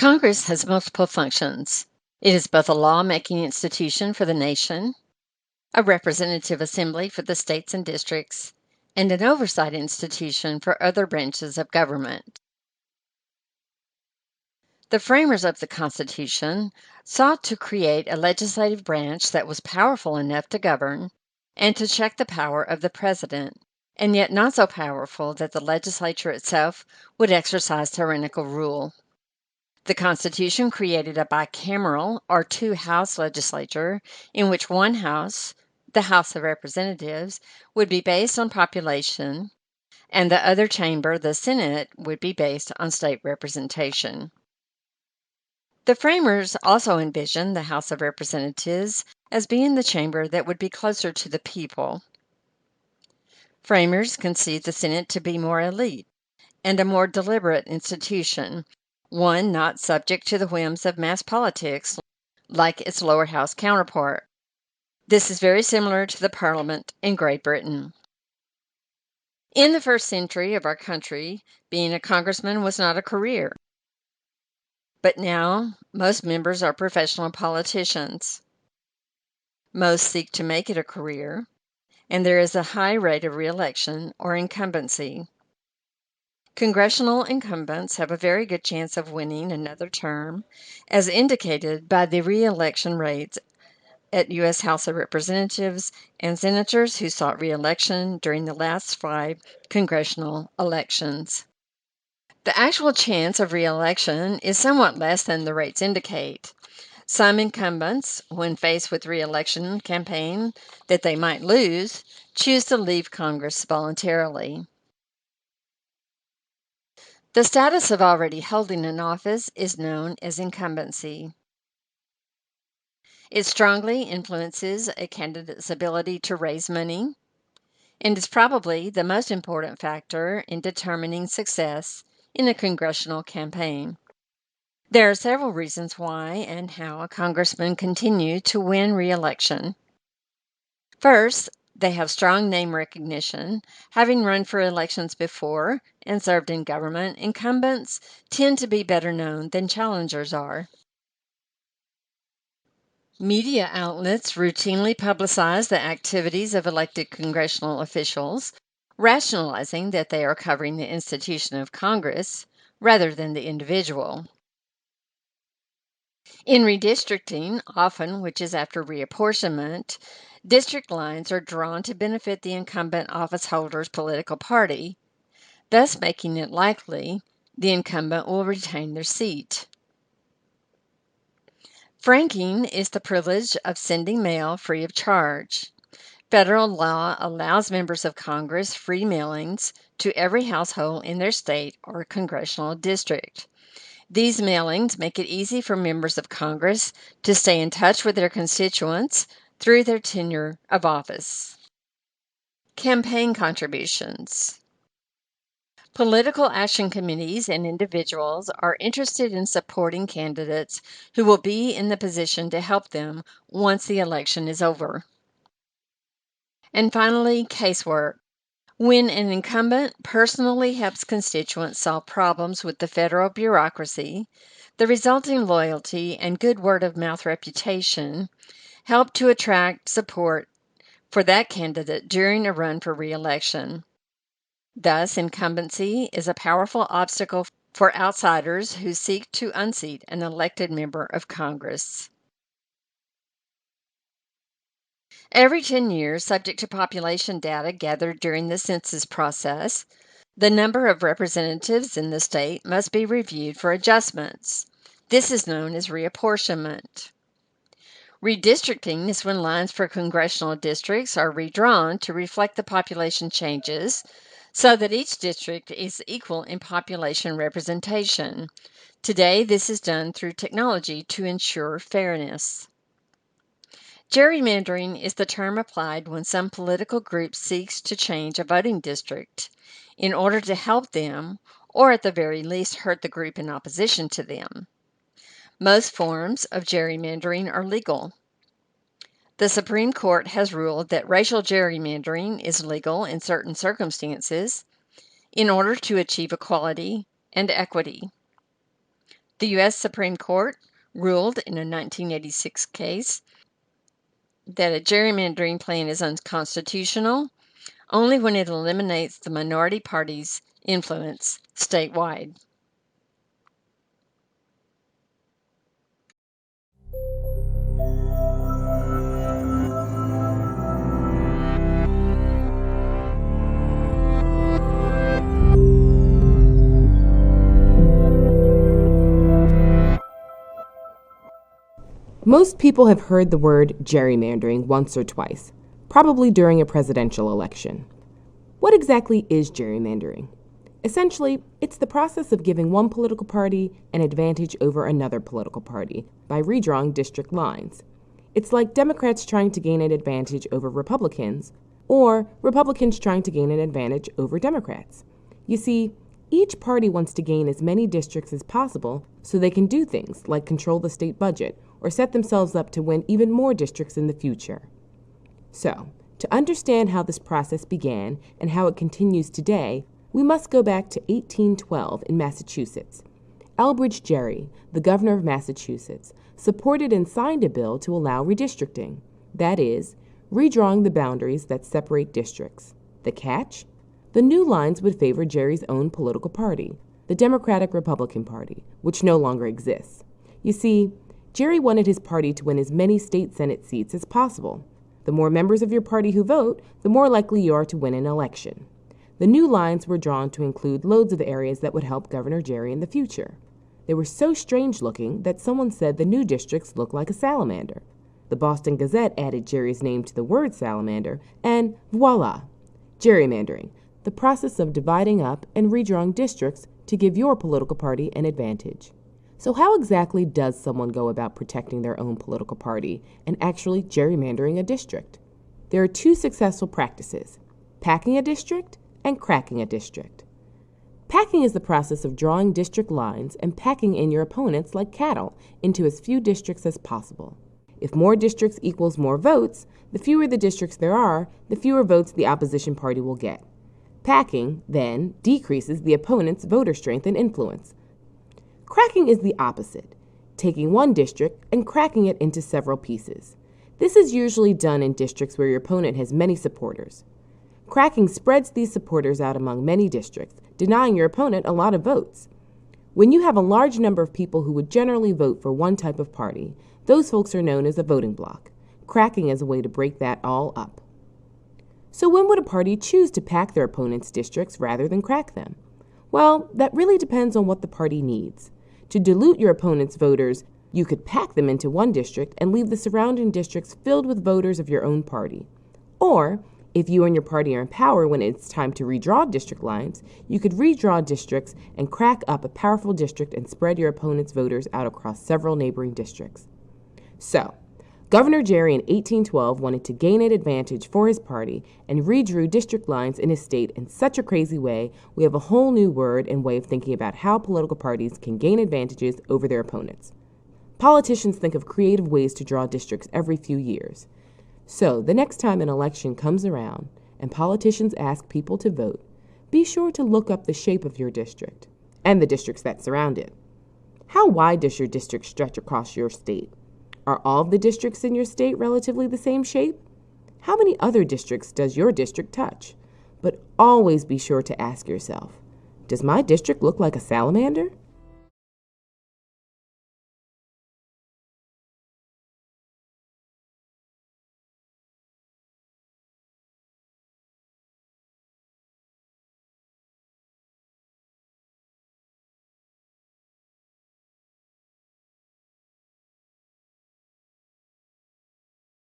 Congress has multiple functions. It is both a lawmaking institution for the nation, a representative assembly for the states and districts, and an oversight institution for other branches of government. The framers of the Constitution sought to create a legislative branch that was powerful enough to govern and to check the power of the president, and yet not so powerful that the legislature itself would exercise tyrannical rule. The Constitution created a bicameral or two-house legislature in which one house, the House of Representatives, would be based on population, and the other chamber, the Senate, would be based on state representation. The framers also envisioned the House of Representatives as being the chamber that would be closer to the people. Framers conceived the Senate to be more elite and a more deliberate institution, one not subject to the whims of mass politics like its lower house counterpart. This is very similar to the Parliament in Great Britain. In the first century of our country, being a congressman was not a career. But now, most members are professional politicians. Most seek to make it a career, and there is a high rate of reelection or incumbency. Congressional incumbents have a very good chance of winning another term, as indicated by the reelection rates at U.S. House of Representatives and senators who sought reelection during the last 5 congressional elections. The actual chance of reelection is somewhat less than the rates indicate. Some incumbents, when faced with reelection campaign that they might lose, choose to leave Congress voluntarily. The status of already holding an office is known as incumbency. It strongly influences a candidate's ability to raise money and is probably the most important factor in determining success in a congressional campaign. There are several reasons why and how a congressman continues to win re-election. First, they have strong name recognition. Having run for elections before and served in government, incumbents tend to be better known than challengers are. Media outlets routinely publicize the activities of elected congressional officials, rationalizing that they are covering the institution of Congress rather than the individual. In redistricting, often which is after reapportionment, district lines are drawn to benefit the incumbent office holder's political party, thus making it likely the incumbent will retain their seat. Franking is the privilege of sending mail free of charge. Federal law allows members of Congress free mailings to every household in their state or congressional district. These mailings make it easy for members of Congress to stay in touch with their constituents through their tenure of office. Campaign contributions. Political action committees and individuals are interested in supporting candidates who will be in the position to help them once the election is over. And finally, casework. When an incumbent personally helps constituents solve problems with the federal bureaucracy, the resulting loyalty and good word-of-mouth reputation help to attract support for that candidate during a run for re-election. Thus, incumbency is a powerful obstacle for outsiders who seek to unseat an elected member of Congress. Every 10 years, subject to population data gathered during the census process, the number of representatives in the state must be reviewed for adjustments. This is known as reapportionment. Redistricting is when lines for congressional districts are redrawn to reflect the population changes so that each district is equal in population representation. Today, this is done through technology to ensure fairness. Gerrymandering is the term applied when some political group seeks to change a voting district in order to help them, or at the very least hurt the group in opposition to them. Most forms of gerrymandering are legal. The Supreme Court has ruled that racial gerrymandering is legal in certain circumstances in order to achieve equality and equity. The U.S. Supreme Court ruled in a 1986 case that a gerrymandering plan is unconstitutional only when it eliminates the minority party's influence statewide. Most people have heard the word gerrymandering once or twice, probably during a presidential election. What exactly is gerrymandering? Essentially, it's the process of giving one political party an advantage over another political party by redrawing district lines. It's like Democrats trying to gain an advantage over Republicans, or Republicans trying to gain an advantage over Democrats. You see, each party wants to gain as many districts as possible so they can do things like control the state budget or set themselves up to win even more districts in the future. So, to understand how this process began and how it continues today, we must go back to 1812 in Massachusetts. Elbridge Gerry, the governor of Massachusetts, supported and signed a bill to allow redistricting, that is, redrawing the boundaries that separate districts. The catch? The new lines would favor Gerry's own political party, the Democratic-Republican Party, which no longer exists. You see, Gerry wanted his party to win as many state Senate seats as possible. The more members of your party who vote, the more likely you are to win an election. The new lines were drawn to include loads of areas that would help Governor Gerry in the future. They were so strange-looking that someone said the new districts looked like a salamander. The Boston Gazette added Gerry's name to the word salamander, and voila! Gerrymandering, the process of dividing up and redrawing districts to give your political party an advantage. So how exactly does someone go about protecting their own political party and actually gerrymandering a district? There are two successful practices: packing a district and cracking a district. Packing is the process of drawing district lines and packing in your opponents like cattle into as few districts as possible. If more districts equals more votes, the fewer the districts there are, the fewer votes the opposition party will get. Packing, then, decreases the opponent's voter strength and influence. Cracking is the opposite, taking one district and cracking it into several pieces. This is usually done in districts where your opponent has many supporters. Cracking spreads these supporters out among many districts, denying your opponent a lot of votes. When you have a large number of people who would generally vote for one type of party, those folks are known as a voting bloc. Cracking is a way to break that all up. So when would a party choose to pack their opponent's districts rather than crack them? Well, that really depends on what the party needs. To dilute your opponent's voters, you could pack them into one district and leave the surrounding districts filled with voters of your own party. Or, if you and your party are in power when it's time to redraw district lines, you could redraw districts and crack up a powerful district and spread your opponent's voters out across several neighboring districts. So, Governor Gerry in 1812 wanted to gain an advantage for his party and redrew district lines in his state in such a crazy way, we have a whole new word and way of thinking about how political parties can gain advantages over their opponents. Politicians think of creative ways to draw districts every few years. So, the next time an election comes around and politicians ask people to vote, be sure to look up the shape of your district and the districts that surround it. How wide does your district stretch across your state? Are all of the districts in your state relatively the same shape? How many other districts does your district touch? But always be sure to ask yourself, does my district look like a salamander?